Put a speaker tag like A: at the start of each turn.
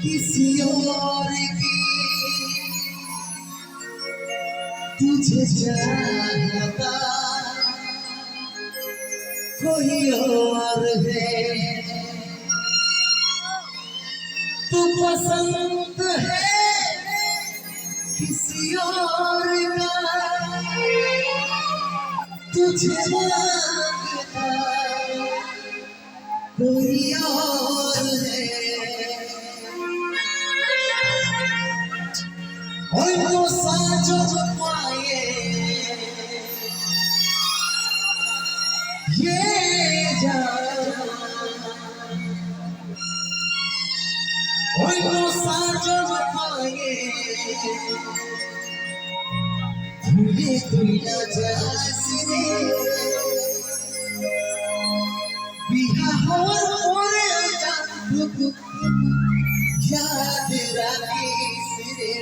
A: किसी और की तुझे चाहता कोई और है, तू पसंद है किसी और का, तुझे मांगता कोई और है। Hoy no sajo paye ye jaan, hoy no sajo paye bhule tu na jaasine biha hore jaan yaad rakhi sire।